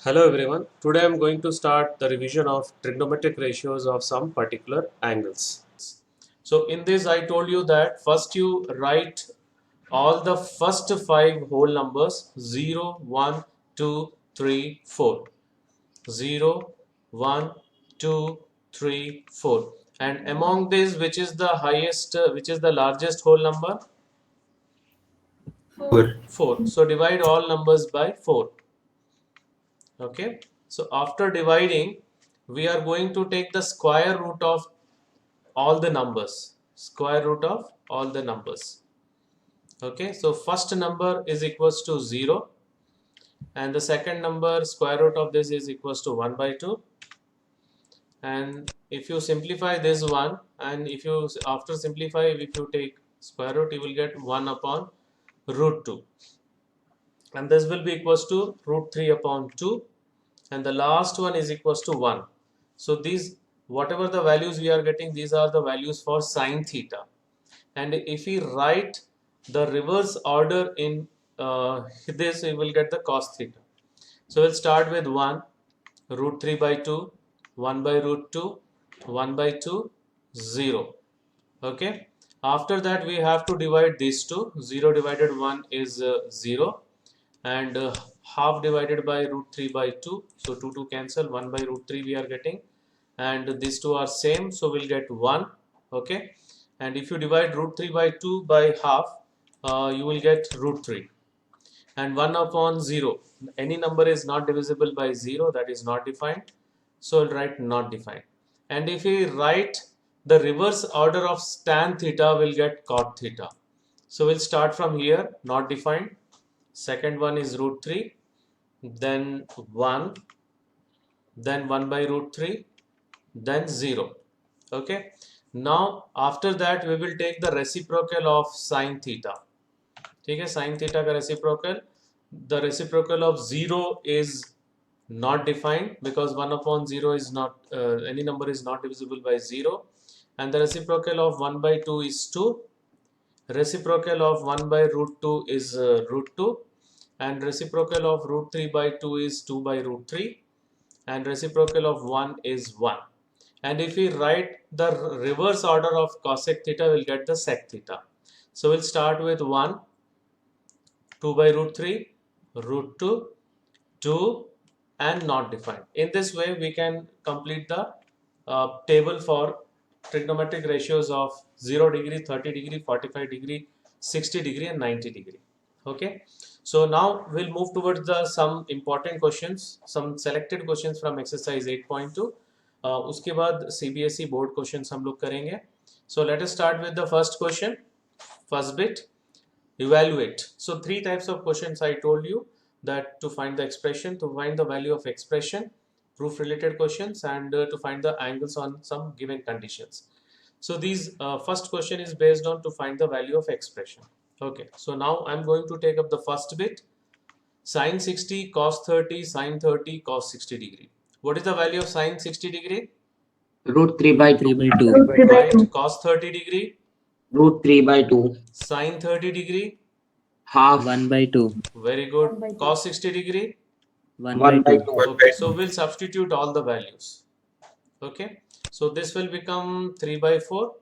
Hello everyone. Today I am going to start the revision of trigonometric ratios of some particular angles. So in this I told you that first you write all the first five whole numbers 0, 1, 2, 3, 4. 0, 1, 2, 3, 4. And among these which is the highest, which is the largest whole number? 4. So divide all numbers by 4. Okay, so after dividing we are going to take the square root of all the numbers, okay. So first number is equals to 0 and the second number square root of this is equals to 1 by 2, and if you simplify this one, and if you after simplify, if you take square root, you will get 1 upon root 2, and this will be equals to root 3 upon 2, and the last one is equals to 1. So these, whatever the values we are getting, these are the values for sine theta. And if we write the reverse order in this, we will get the cos theta. So we'll start with 1, root 3 by 2, 1 by root 2, 1 by 2, 0. Okay. After that we have to divide these two. 0 divided 1 is 0, and half divided by root 3 by 2, so 2 cancel, 1 by root 3 we are getting, and these two are same, so we'll get 1. Okay, and if you divide root 3 by 2 by half, you will get root 3, and 1 upon 0, any number is not divisible by 0, that is not defined, so I'll write not defined. And if we write the reverse order of tan theta, we'll get cot theta. So we'll start from here, not defined, second one is root 3, then 1, then 1 by root 3, then 0. Okay, now after that we will take the reciprocal of sine theta. ठीक है, sine theta का reciprocal, the reciprocal of 0 is not defined because 1 upon 0 is not, any number is not divisible by 0, and the reciprocal of 1 by 2 is 2, reciprocal of 1 by root 2 is root 2, and reciprocal of root 3 by 2 is 2 by root 3, and reciprocal of 1 is 1. And if we write the reverse order of cosec theta, we'll get the sec theta. So we'll start with 1, 2 by root 3, root 2, 2, and not defined. In this way we can complete the table for trigonometric ratios of 0 degree, 30 degree, 45 degree, 60 degree and 90 degree. Okay, so now we'll move towards the some important questions, some selected questions from exercise 8.2. उसके बाद CBSE board questions हम लोग करेंगे. So let us start with the first question. First bit, evaluate. So three types of questions I told you, that to find the expression, to find the value of expression, proof related questions, and to find the angles on some given conditions. So these first question is based on to find the value of expression. Okay, so now I'm going to take up the first bit, sine 60, cos 30, sine 30, cos 60 degree. What is the value of sine 60 degree? Root 3 by 2. Right. Cos 30 degree? Root 3 by 2. Sine 30 degree? Half. 1 by 2. Very good. Cos 60 degree? 1 1 by by 2. 2. Okay, so we'll substitute all the values. Okay, so this will become 3 by 4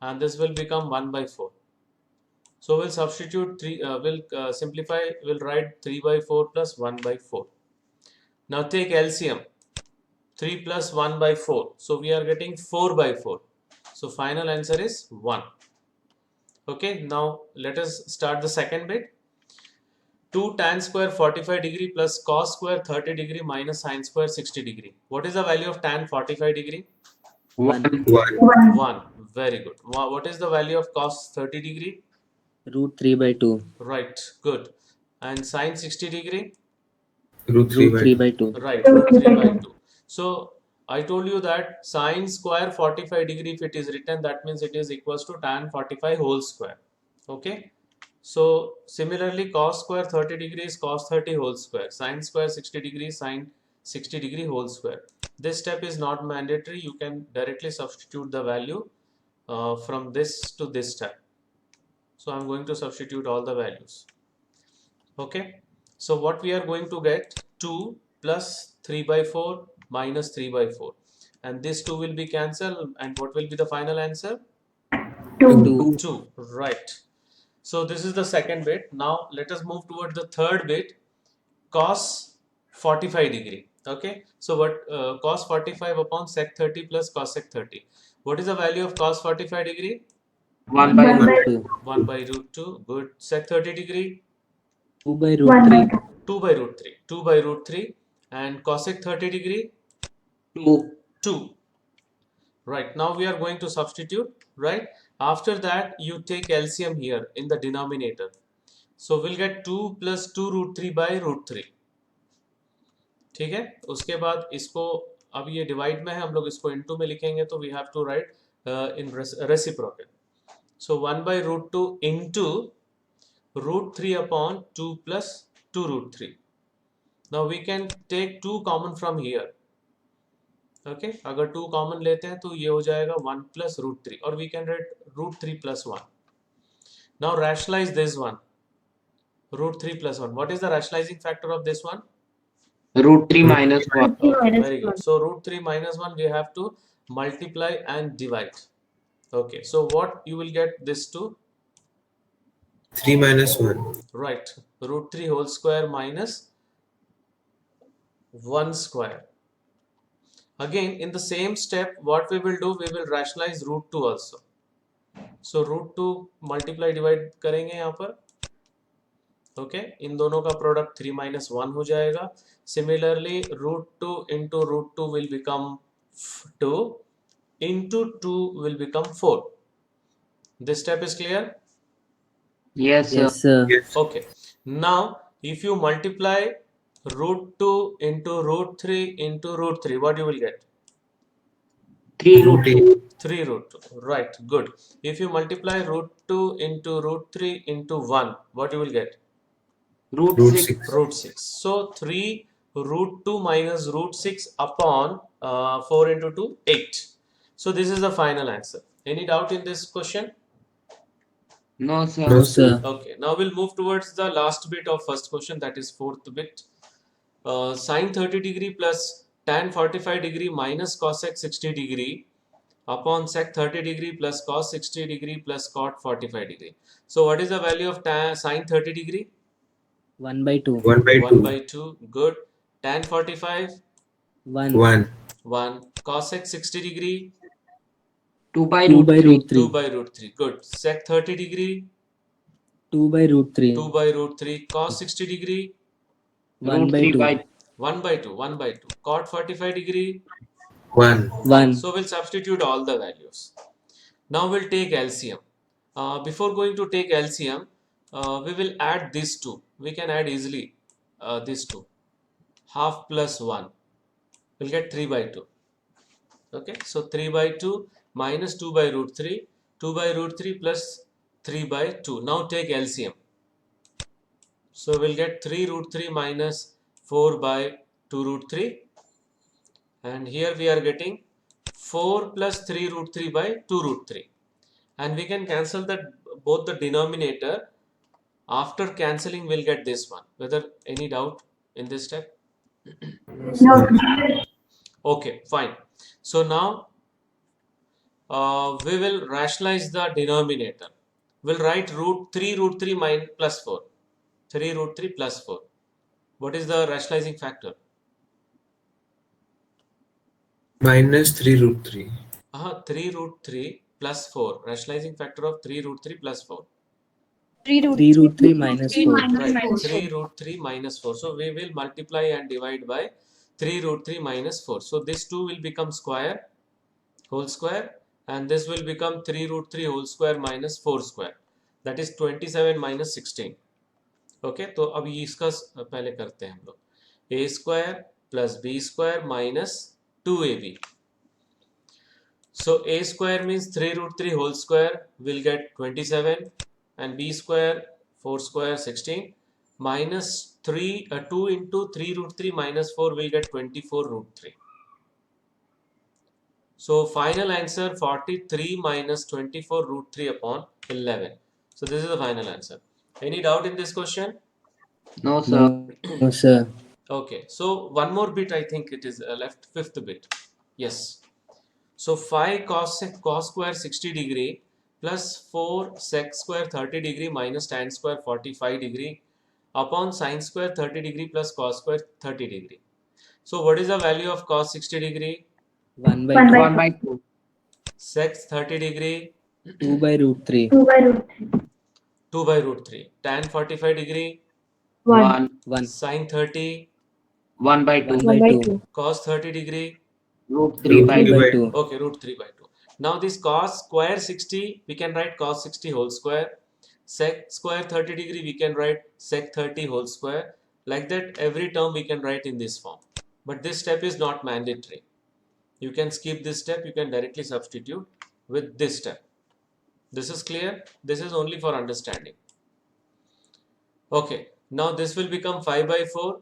and this will become 1 by 4. So we'll substitute 3, we'll simplify, we'll write 3 by 4 plus 1 by 4. Now take LCM, 3 plus 1 by 4. So we are getting 4 by 4. So final answer is 1. Okay, now let us start the second bit. 2 tan square 45 degree plus cos square 30 degree minus sine square 60 degree. What is the value of tan 45 degree? 1. 1. Very good. What is the value of cos 30 degree? Root 3 by 2. Right, good. And sine 60 degree? Root 3 by 2. Right, root 3 by 2. So I told you that sine square 45 degree, if it is written, that means it is equals to tan 45 whole square. Okay. So similarly, cos square 30 degree is cos 30 whole square. Sine square 60 degree, sine 60 degree whole square. This step is not mandatory. You can directly substitute the value from this to this step. So I'm going to substitute all the values. Okay. So what we are going to get, 2 plus 3 by 4 minus 3 by 4. And this 2 will be cancelled. And what will be the final answer? 2. 2. Right. So this is the second bit. Now let us move toward the third bit. Cos 45 degree. Okay. So what cos 45 upon sec 30 plus cos sec 30. What is the value of cos 45 degree? 1 by root 2. 1 by root 2. Good. Sec 30 degree? 2 by root 3. 2 by root 3. 2 by root 3. And cosec 30 degree? 2. 2. Right. Now we are going to substitute. Right. After that you take LCM here in the denominator. So we'll get 2 plus 2 root 3 by root 3. ठीक है. उसके बाद इसको अब ये divide में है, हम लोग इसको इनटू में लिखेंगे तो we have to write in reciprocal. So 1 by root 2 into root 3 upon 2 plus 2 root 3. Now we can take 2 common from here. Okay, अगर 2 common लेते हैं तो ये हो जाएगा 1 plus root 3 और we can write root 3 plus 1. Now rationalize this one. Root 3 plus 1. What is the rationalizing factor of this one? Root 3 minus 1. Okay, very good. So root 3 minus 1 we have to multiply and divide. Okay, so what you will get this to? 3 minus 1. Right, root 3 whole square minus 1 square. Again, in the same step, what we will do, we will rationalize root 2 also. So root 2 multiply divide करेंगे यहाँ पर. Okay, इन दोनों का product 3 minus 1 हो जाएगा. Similarly, root 2 into root 2 will become 2 into 2 will become 4. This step is clear? Yes, sir. Yes, sir. Yes. Okay. Now, if you multiply root 2 into root 3 into root 3, what you will get? 3 root 2. 3 root 2. Right, good. If you multiply root 2 into root 3 into 1, what you will get? Root Root 6. 6. Root 6. So 3 root 2 minus root 6 upon 4 into 2, 8. So this is the final answer. Any doubt in this question? No, sir. No, No, sir. Okay, now we'll move towards the last bit of first question, that is fourth bit. Sin 30 degree plus tan 45 degree minus cosec 60 degree upon sec 30 degree plus cos 60 degree plus cot 45 degree. So what is the value of sin 30 degree? 1 by 2. 1 by 1 2. by 2. Good. Tan 45? 1. 1. 1. Cosec 60 degree? 2 by 2 root by 3. root 2 3. by root 3. Good. Sec 30 degree? 2 by root 3. 2 by root 3. Cos 60 degree? 1 Root by 3 2. by 1 by 2. 1 by 2. Cot 45 degree? 1. 1. So we'll substitute all the values. Now we'll take LCM. Before going to take LCM, we will add these two. We can add easily these two. Half plus 1. We'll get 3 by 2. Okay, so 3 by 2 minus 2 by root 3. 2 by root 3 plus 3 by 2. Now take LCM. So we'll get 3 root 3 minus 4 by 2 root 3. And here we are getting 4 plus 3 root 3 by 2 root 3. And we can cancel that both the denominator. After cancelling, we'll get this one. Whether any doubt in this step? Okay, fine. So now we will rationalize the denominator. We'll write root 3 minus plus 4. 3 root 3 plus 4. What is the rationalizing factor? Minus 3 root 3. 3 root 3 plus 4. Rationalizing factor of 3 root 3 plus 4. 3 root 3 minus 4. Right, 3 root 3 minus 4. So we will multiply and divide by 3 root 3 minus 4. So this 2 will become square, whole square, and this will become 3 root 3 whole square minus 4 square. That is 27 minus 16. Okay, तो अब ये इसका पहले करते हैं हम लोग. A square plus B square minus 2AB. So A square means 3 root 3 whole square will get 27 and B square 4 square 16 minus 2 into 3 root 3 minus 4 will get 24 root 3. So final answer 43 minus 24 root 3 upon 11. So this is the final answer. Any doubt in this question? No, sir. No, sir. Okay, so one more bit, I think it is left, fifth bit. Yes. So 5 cos square 60 degree plus 4 sec square 30 degree minus tan square 45 degree upon sin square 30 degree plus cos square 30 degree. So what is the value of cos 60 degree? 1 by 2. 1 by 2. Sec 30 degree? 2 by root 3. 2 by root 3. Tan 45 degree? 1. 1. Sin 30? 1 by 2. 1 by 2. Cos 30 degree? Root 3 by 3 2. by 2. Okay, root 3 by 2. Now this cos square 60, we can write cos 60 whole square. Sec square 30 degree, we can write sec 30 whole square. Like that, every term we can write in this form. But this step is not mandatory. You can skip this step, you can directly substitute with this step. This is clear? This is only for understanding. Okay, now this will become 5 by 4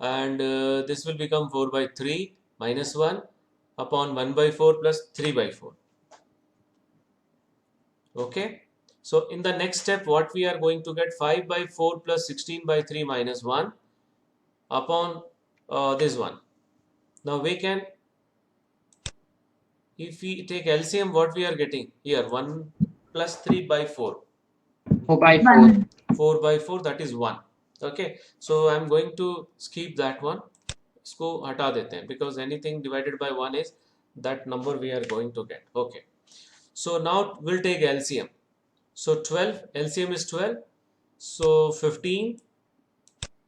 and this will become 4 by 3 minus 1 upon 1 by 4 plus 3 by 4. Okay, so in the next step, what we are going to get 5 by 4 plus 16 by 3 minus 1 upon this one. Now we can, if we take LCM, what we are getting here, 1 plus 3 by 4. 4 by 4. 4 by 4, that is 1. Okay, so I am going to skip that one. इसको हटा देते हैं because anything divided by 1 is that number we are going to get. Okay, so now we'll take LCM. So 12, LCM is 12. So 15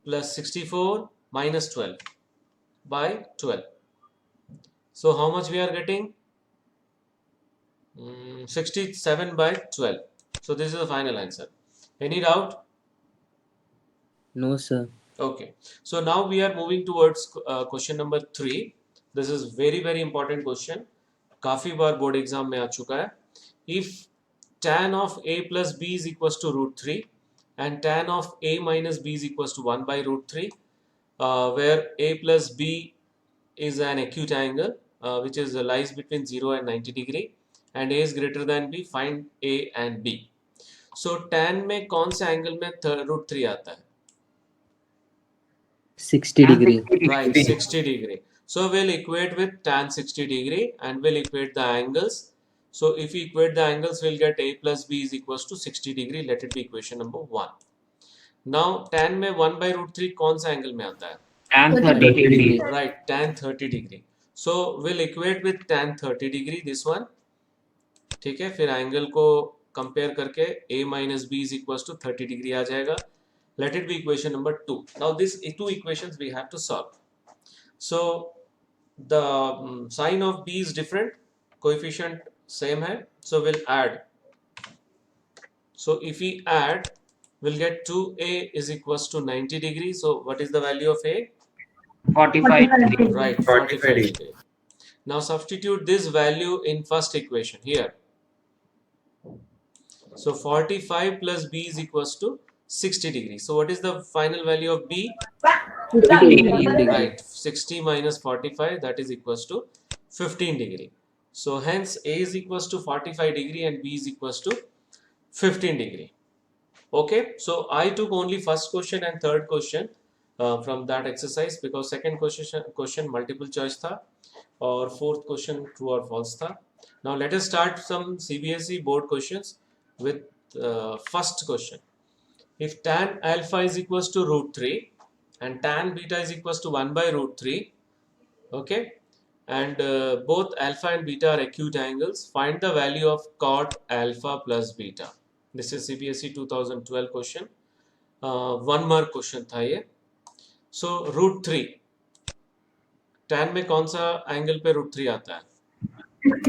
plus 64 minus 12 by 12. So how much we are getting? 67 by 12. So this is the final answer. Any doubt? No, sir. Okay. So now we are moving towards question number 3. This is very important question. काफी बार board exam में आ चुका है. If tan of a plus b is equals to root 3 and tan of a minus b is equals to 1 by root 3, where a plus b is an acute angle which is lies between 0 and 90 degree and a is greater than b, find a and b. So tan में कौन से angle में root 3 आता है? 60 degree. Right, 60 degree. So we'll equate with tan 60 degree and we'll equate the angles. So if we equate the angles, we'll get a plus b is equals to 60 degree. Let it be equation number 1. Now tan में 1 by root 3 कौन सा angle में आता है? Tan 30 degree. Right, tan 30 degree. So we'll equate with tan 30 degree this one. ठीक है, फिर angle को कंपेयर करके a minus b is equals to 30 degree आ जाएगा. Let it be equation number 2. Now these two equations we have to solve. So the sign of b is different, coefficient same hai, so we'll add. So if we add, we'll get 2a is equals to 90 degree. So what is the value of a? 45 degree. Right, 45 degree. Now substitute this value in first equation here. So 45 plus b is equals to 60 degree. So what is the final value of b? 15 degree. Right, 60 minus 45, that is equals to 15 degree. So hence a is equals to 45 degree and b is equals to 15 degree. Okay, so I took only first question and third question from that exercise because second question multiple choice tha और fourth question true or false tha. Now let us start some CBSE board questions with first question. If tan alpha is equals to root 3 and tan beta is equals to 1 by root 3, okay, and both alpha and beta are acute angles, find the value of cot alpha plus beta. This is CBSE 2012 question. 1 mark question था ये. So root 3, tan में कौन सा angle पे root 3 आता है?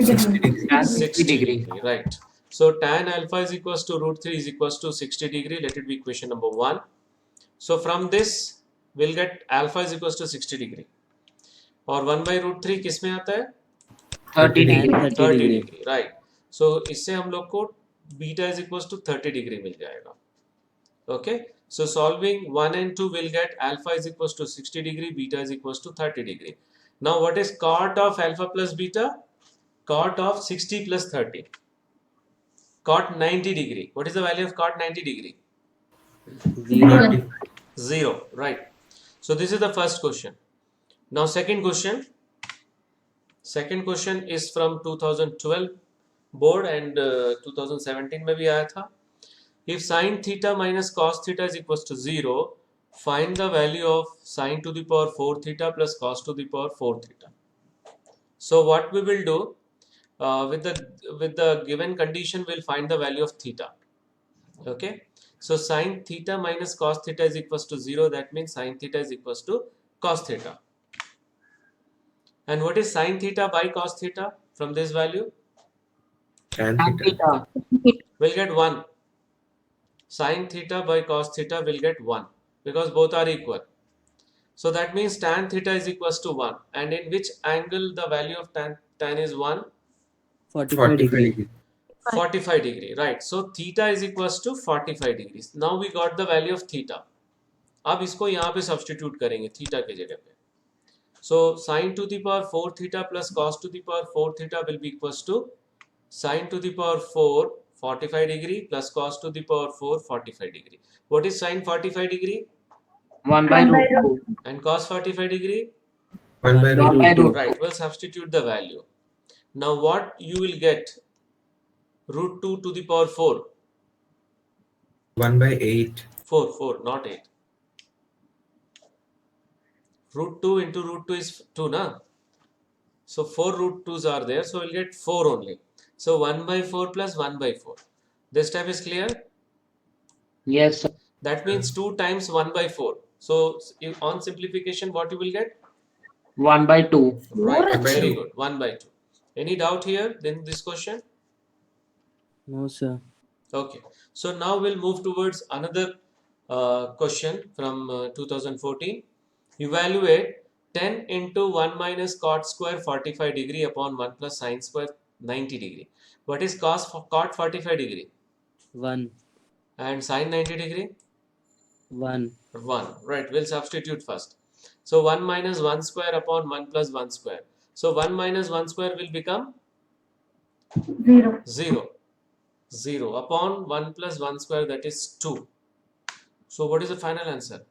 60 degree, right. So tan alpha is equals to root 3 is equals to 60 degree. Let it be equation number 1. So from this we'll get alpha is equals to 60 degree. और 1 by root 3 किस में आता है? 30 degree. 30 degree, right. So इससे हम लोग को beta is equals to 30 degree मिल जाएगा. Okay. So solving 1 and 2 will get alpha is equals to 60 degree, beta is equals to 30 degree. Now what is cot of alpha plus beta? Cot of 60 plus 30. Cot 90 degree. What is the value of cot 90 degree? 0. 0, right. So this is the first question. Now second question. Second question is from 2012 board and 2017 में भी आया था. If sin theta minus cos theta is equals to 0, find the value of sin to the power 4 theta plus cos to the power 4 theta. So what we will do with the given condition, we'll find the value of theta. Okay. So sin theta minus cos theta is equals to 0. That means sin theta is equals to cos theta. And what is sin theta by cos theta from this value? Tan Tan theta. theta. We'll get 1. Sin theta by cos theta will get 1 because both are equal. So that means tan theta is equals to 1. And in which angle the value of tan is 1? 45 degree. 45 degree, right? So theta is equals to 45 degrees. Now we got the value of theta. अब इसको यहाँ पे substitute करेंगे theta के जगह पे. So sin to the power 4 theta plus cos to the power 4 theta will be equals to sin to the power 4 45 degree plus cos to the power 4 45 degree. What is sin 45 degree 1 by root 2. and cos 45 degree? 1 by root 1 by root Right, we'll substitute the value. Now what you will get? Root 2 to the power 4. 1 by 8. 4, not 8. Root 2 into root 2 is 2, na? So 4 root 2's are there, so we'll get 4 only. So 1 by 4 plus 1 by 4. This time is clear? Yes, sir. That means 2 times 1 by 4. So on simplification, what you will get? 1 by 2. Right, 1 by very 2. good. 1 by 2. Any doubt here in this question? No, sir. Okay. So now we'll move towards another question from 2014. Evaluate 10 into 1 minus cot square 45 degree upon 1 plus sine square 90 degree. What is cot 45 degree? 1. And sine 90 degree? 1. 1. Right. We'll substitute first. So 1 minus 1 square upon 1 plus 1 square. So 1 minus 1 square will become 0. 0 upon 1 plus 1 square, that is 2. So what is the final answer?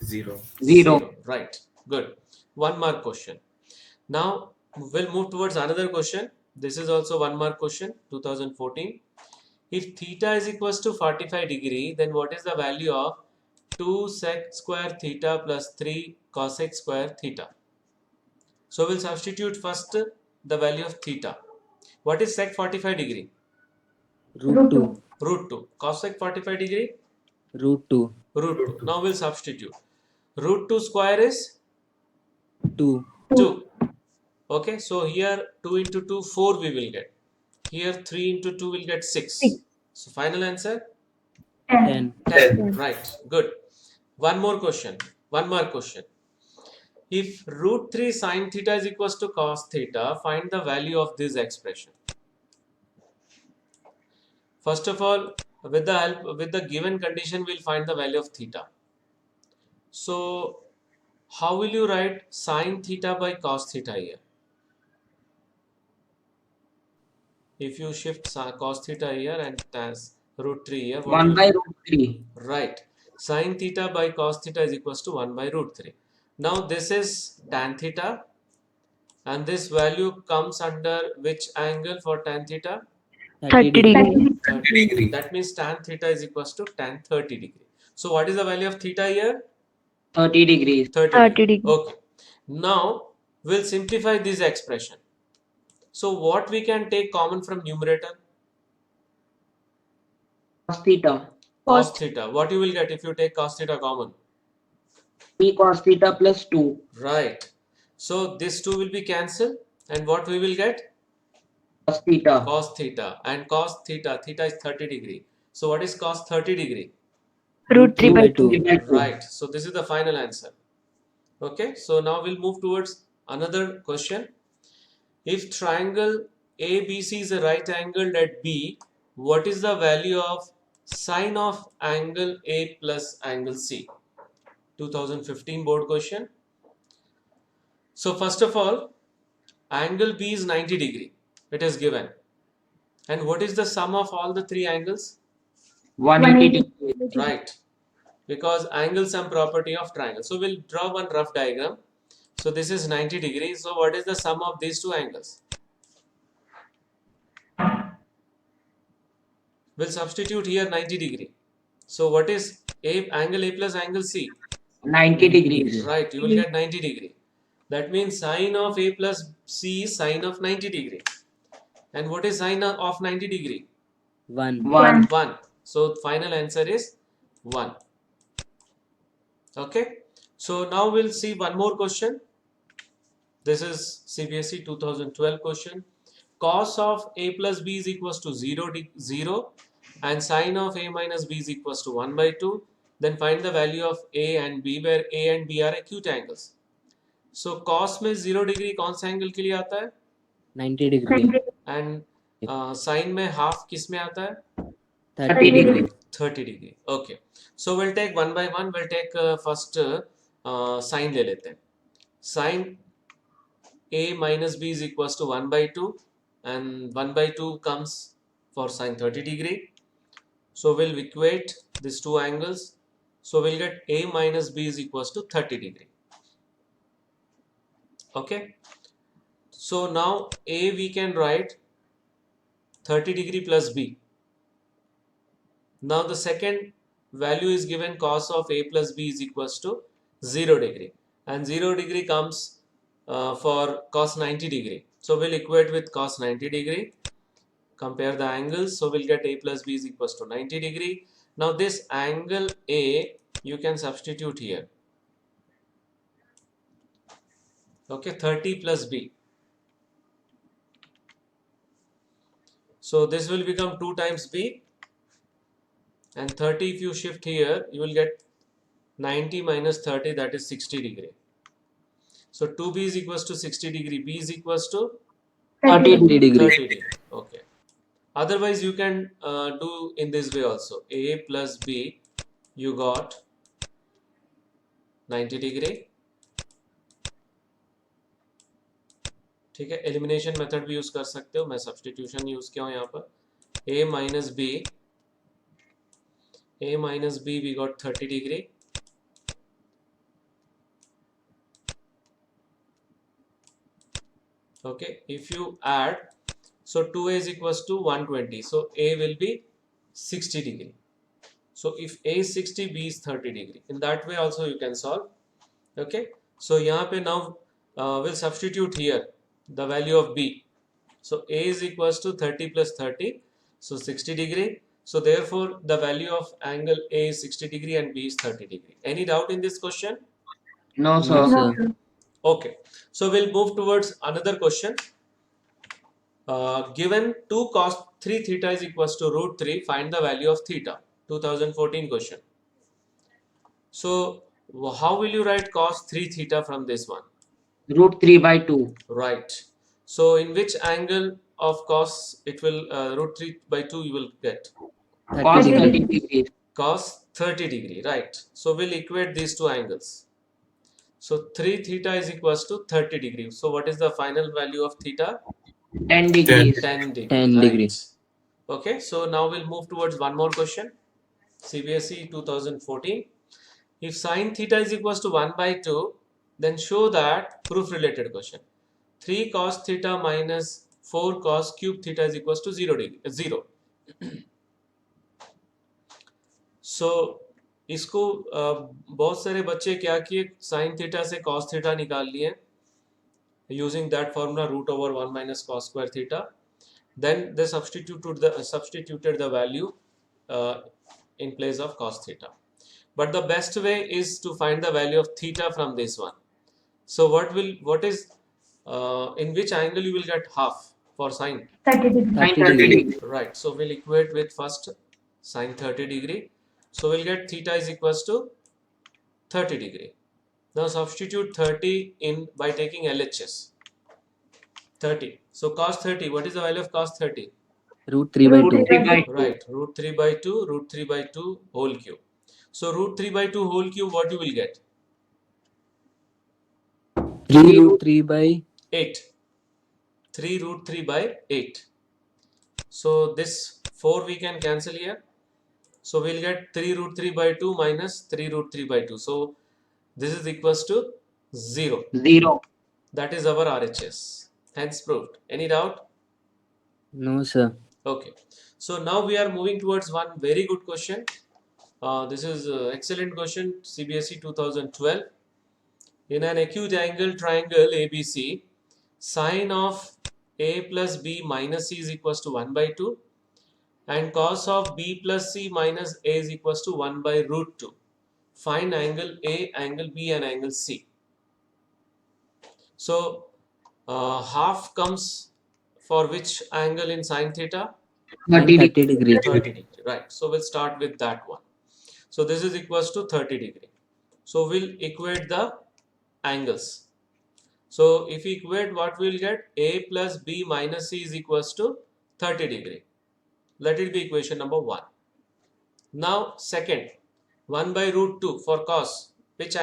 0. 0. Right. Good. 1 mark question. Now we'll move towards another question. This is also 1 mark question, 2014. If theta is equals to 45 degree, then what is the value of 2 sec square theta plus 3 cosec square theta? So we'll substitute first the value of theta. What is sec 45 degree? Root 2. Root 2. Cosec 45 degree? Root 2. Root 2. Now we'll substitute. Root 2 square is 2. 2. Okay, so here 2 into 2, 4 we will get. Here 3 into 2 will get 6. So final answer? 10. 10. Right, good. One more question. 1 mark question. If root 3 sine theta is equals to cos theta, find the value of this expression. First of all, with the given condition, we'll find the value of theta. So how will you write sine theta by cos theta here? If you shift cos theta here and as root 3 here, 1 by root 3. right. Sine theta by cos theta is equals to 1 by root 3. Now this is tan theta and this value comes under which angle for tan theta? 30 degree. 30 degree. That means tan theta is equals to tan 30 degree. So what is the value of theta here? 30 degrees. 30 degree. Okay. Now we'll simplify this expression. So what we can take common from numerator? Cos theta. Cos theta. What you will get if you take cos theta common? 3 cos theta plus 2. Right. So this 2 will be cancelled and what we will get? Cos theta. Cos theta. And cos theta. Theta is 30 degree. So what is cos 30 degree? Root 3 by 2. 3 by 2. Right. So this is the final answer. Okay. So now we'll move towards another question. If triangle ABC is a right angled at B, what is the value of sine of angle A plus angle C? 2015 board question. So first of all, angle B is 90 degree. It is given. And what is the sum of all the three angles? 180 degrees. Right. because angle sum property of triangle. So we'll draw one rough diagram. So this is 90 degrees. So what is the sum of these two angles? We'll substitute here 90 degree. So what is angle A plus angle C? 90 degrees. Right, you will get 90 degree. That means sine of A plus C is sine of 90 degree. And what is sine of 90 degree? 1. 1. 1. So final answer is 1. Okay. So now we'll see one more question. This is CBSE 2012 question. Cos of A plus B is equals to 0 and sine of A minus B is equals to 1 by 2. Then find the value of A and B where A and B are acute angles. So cos में 0 degree कौन सा angle के लिए आता है? 90 degree. And sine में half किस में आता है? 30 degree. 30 degree. Okay. So we'll take one by one. We'll take first sine ले लेते हैं. Sine A minus B is equals to 1 by 2 and 1 by 2 comes for sine 30 degree. So we'll equate these two angles. So we'll get A minus B is equals to 30 degree. Okay. So now A we can write 30 degree plus B. Now the second value is given, cos of A plus B is equals to 0 degree. And 0 degree comes for cos 90 degree. So we'll equate with cos 90 degree. Compare the angles. So we'll get A plus B is equals to 90 degree. Now this angle A you can substitute here. Okay, 30 plus B. So this will become 2 times B. And 30 if you shift here, you will get 90 minus 30, that is 60 degree. So 2B is equals to 60 degree. B is equals to 30 degree. 30 degree. Okay. Otherwise you can do in this way also. A plus B, you got 90 degree. ठीक है, elimination method भी use कर सकते हो, मैं substitution use किया हूँ यहाँ पर. A minus B we got 30 degree. Okay, if you add, so 2A is equals to 120, so A will be 60 degree. So if A is 60, B is 30 degree. In that way also you can solve. Okay, so यहाँ पे now we'll substitute here the value of B. So A is equals to 30 plus 30, so 60 degree. So therefore the value of angle A is 60 degree and B is 30 degree. Any doubt in this question? No, sir. No, sir. Okay, so we'll move towards another question. Given 2 cos 3 theta is equals to root 3, find the value of theta. 2014 question. So how will you write cos 3 theta from this one? Root 3 by 2. Right. So in which angle of cos it will root 3 by 2 you will get? 30 Cos degree. 30 degrees. Cos 30 degree, right. So we'll equate these two angles. So 3 theta is equals to 30 degree. So what is the final value of theta? 10 degrees. 10 degree. 10 right. degree. Okay, so now we'll move towards one more question. CBSE 2014. If sine theta is equals to 1 by 2, then show that, proof related question. 3 cos theta minus 4 cos cube theta is equals to 0. So इसको बहुत सारे बच्चे क्या किए, sin theta से cos theta निकाल लिए using that formula root over 1 minus cos square theta. Then they substituted the value in place of cos theta. But the best way is to find the value of theta from this one. So what is in which angle you will get half for sine? 30 30 degree. degree. Right. So we'll equate with first sine 30 degree. So we'll get theta is equals to 30 degree. Now substitute 30 in by taking LHS. 30. So cos 30. What is the value of cos 30? Root 3 by 2. 3 by 2. Right. Root 3 by 2. Root 3 by 2 whole cube. So root 3 by 2 whole cube. What you will get? 3 root 3 by 8. 3 root 3 by 8. So this 4 we can cancel here. So we'll get 3 root 3 by 2 minus 3 root 3 by 2. So this is equals to 0. 0. That is our RHS. Hence proved. Any doubt? No, sir. Okay. So now we are moving towards one very good question. This is excellent question, CBSE 2012. In an acute angle triangle ABC, sine of A plus B minus C is equals to 1 by 2 and cos of B plus C minus A is equals to 1 by root 2. Find angle A, angle B and angle C. So half comes for which angle in sine theta? 30 30 degree. 30 degree, right? So we'll start with that one. So this is equals to 30 degree. So we'll equate the angles. So if we equate, what we'll get? A plus B minus C is equals to 30 degree. Let it be equation number 1. Now second, 1 by root 2 for cos. In which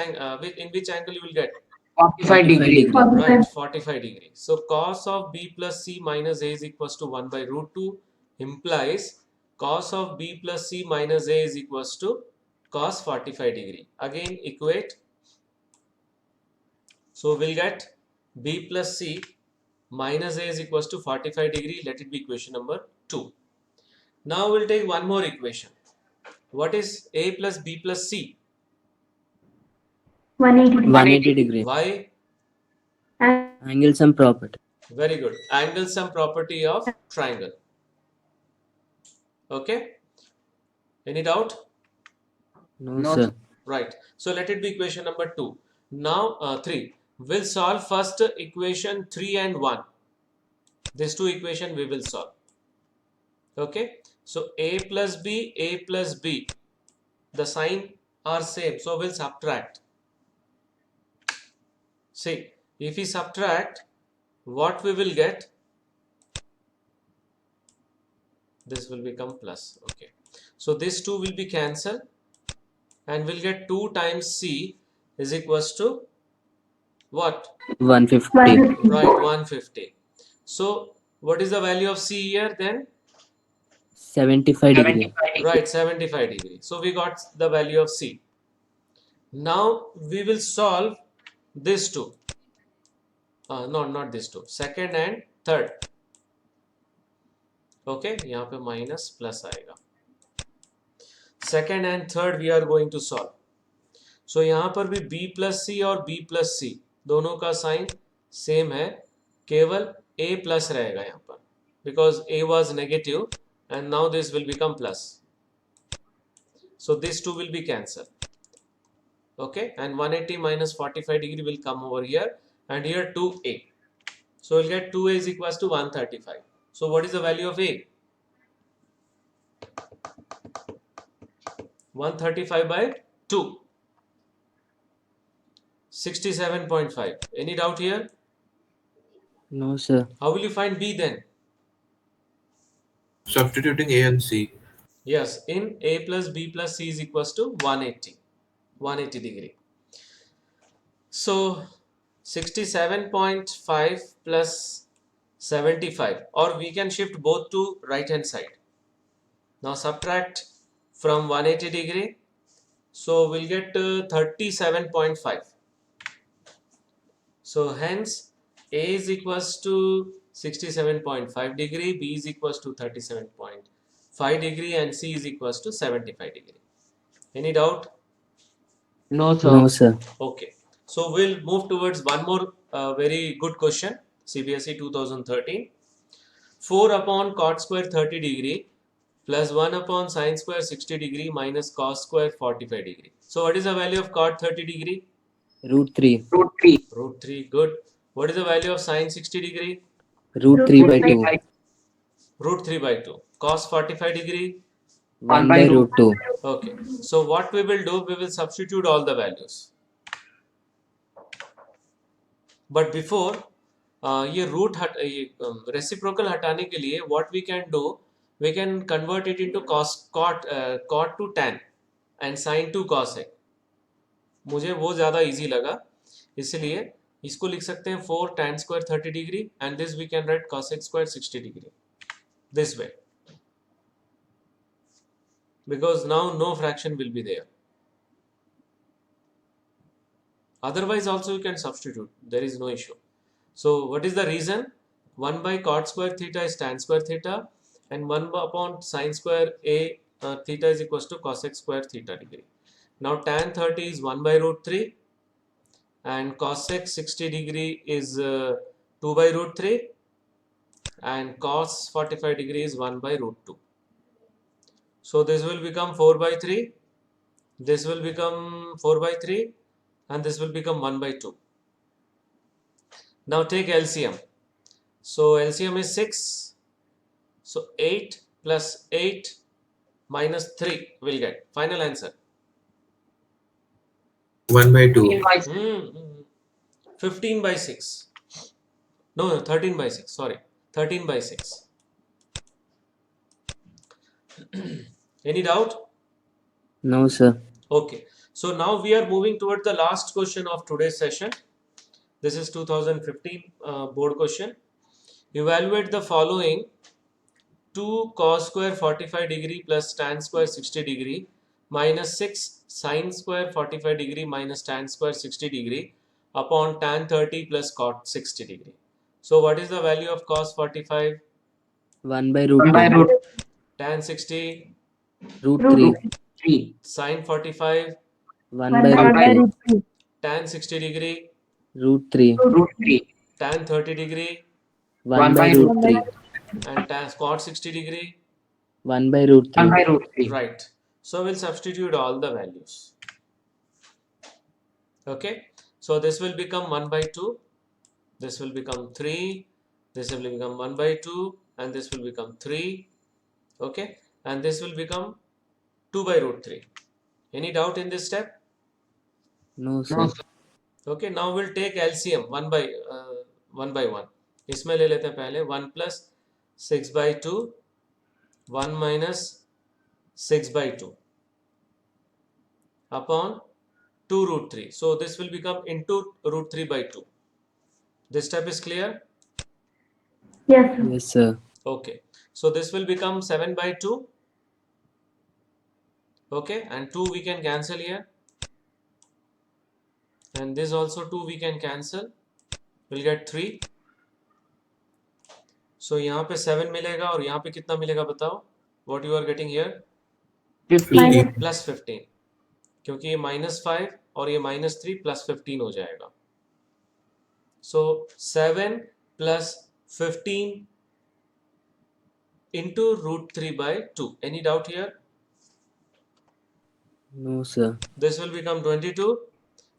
angle you will get? 45 degree. Right, 45 degree. So cos of B plus C minus A is equals to 1 by root 2 implies cos of B plus C minus A is equals to cos 45 degree. Again equate. So we'll get B plus C minus A is equals to 45 degree. Let it be equation number 2. Now we'll take one more equation. What is A plus B plus C? 180 degree. Why? Angle sum property. Very good. Angle sum property of triangle. Okay. Any doubt? No, No, sir. Right. So let it be equation number 2. Now 3. We'll solve first equation 3 and 1. These two equation we will solve. Okay. So A plus B, A plus B. The sign are same. So we'll subtract. See, if we subtract, what we will get? This will become plus. Okay. So this 2 will be cancelled and we'll get 2 times C is equals to what? 150. Right, 150. So what is the value of C here then? 75 degree. 75 degree. Right, 75 degree. So we got the value of C. Now we will solve this two. No, not this two. Second and third. Okay, यहाँ पे minus plus आएगा. Second and third we are going to solve. So यहाँ पर भी B plus C और B plus C दोनों का sign same है, केवल A plus रहेगा यहाँ पर, because A was negative and now this will become plus. So this two will be cancelled. Okay, and 180 minus 45 degree will come over here and here 2A. So we'll get 2A is equals to 135. So what is the value of A? 135 by 2. 67.5. Any doubt here? No, sir. How will you find B then? Substituting A and C. Yes, in A plus B plus C is equals to 180 degree. So 67.5 plus 75, or we can shift both to right hand side. Now subtract from 180 degree. So we'll get 37.5. So hence A is equals to 67.5 degree, B is equals to 37.5 degree and C is equals to 75 degree. Any doubt? No, sir. No, sir. Okay. So we'll move towards one more very good question, CBSE 2013. 4 upon cot square 30 degree plus 1 upon sine square 60 degree minus cos square 45 degree. So what is the value of cot 30 degree? Root 3. Root 3. Root 3, good. What is the value of sine 60 degree? Root 3 by 2. Root 3 by 2. Cos 45 degree? 1 by root 2. Okay. So what we will do, we will substitute all the values. But before ये root reciprocal हटाने के लिए what we can do, we can convert it into cot to tan and sin to cosec. मुझे वो ज़्यादा easy लगा, इसलिए इसको लिख सकते हैं 4 tan square 30 degree and this we can write cosec square 60 degree this way. because now no fraction will be there. Otherwise also you can substitute, there is no issue. So what is the reason? 1 by cot square theta is tan square theta, and 1 upon sin square a theta is equals to cosec square theta degree. Now tan 30 is 1 by root 3, and cosec 60 degree is 2 by root 3, and cos 45 degree is 1 by root 2. So this will become 4 by 3, this will become 4 by 3, and this will become 1 by 2. Now take LCM. So LCM is 6. So 8 plus 8 minus 3 will get. Final answer. 1 by 2. 15 by 6. No, 13 by 6. Sorry. 13 by 6. Any doubt? No, sir. Okay. So now we are moving toward the last question of today's session. This is 2015 board question. Evaluate the following: 2 cos square 45 degree plus tan square 60 degree minus 6 sin square 45 degree minus tan square 60 degree upon tan 30 plus cot 60 degree. So what is the value of cos 45? 1 by root 1 by 2. root Tan 60? Root 3. 3. Sin 45? 1 by 1 by root 2. Tan 60 degree? Root 3. Root 3. Tan 30 degree? 1 by root 3. And tan cot 60 degree? 1 by root 1 by 3. root 3. Right. So we'll substitute all the values. Okay. So this will become 1 by 2. This will become 3. This will become 1 by 2. And this will become 3. Okay. And this will become 2 by root 3. Any doubt in this step? No, sir. No, sir. Okay. Now we'll take LCM 1 by 1. इसमें ले लेते हैं पहले 1 plus 6 by 2, 1 minus 6 by 2 upon 2 root 3. So this will become into root 3 by 2. This step is clear? Yes, sir. Yes, sir. Okay. So this will become 7 by 2. Okay. And 2 we can cancel here. And this also 2 we can cancel. We'll get 3. So यहाँ पे 7 मिलेगा और यहाँ पे कितना मिलेगा बताओ? What you are getting here? 15. Plus 15. क्योंकि ये -5 और ये -3 plus 15 हो जाएगा. So 7 plus 15 into root 3 by 2. Any doubt here? No, sir. This will become 22.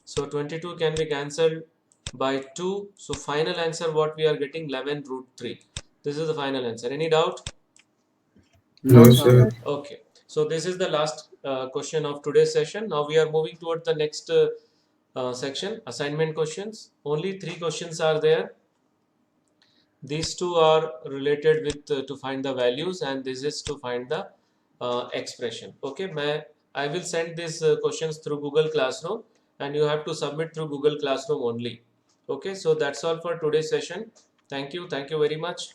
So 22 can be cancelled by 2. So final answer what we are getting 11 root 3. This is the final answer. Any doubt? No, sir. Okay. So this is the last question of today's session. Now we are moving toward the next section, assignment questions. Only 3 questions are there. These 2 are related with to find the values, and this is to find the expression. Okay, I will send these questions through Google Classroom, and you have to submit through Google Classroom only. Okay, so that's all for today's session. Thank you very much.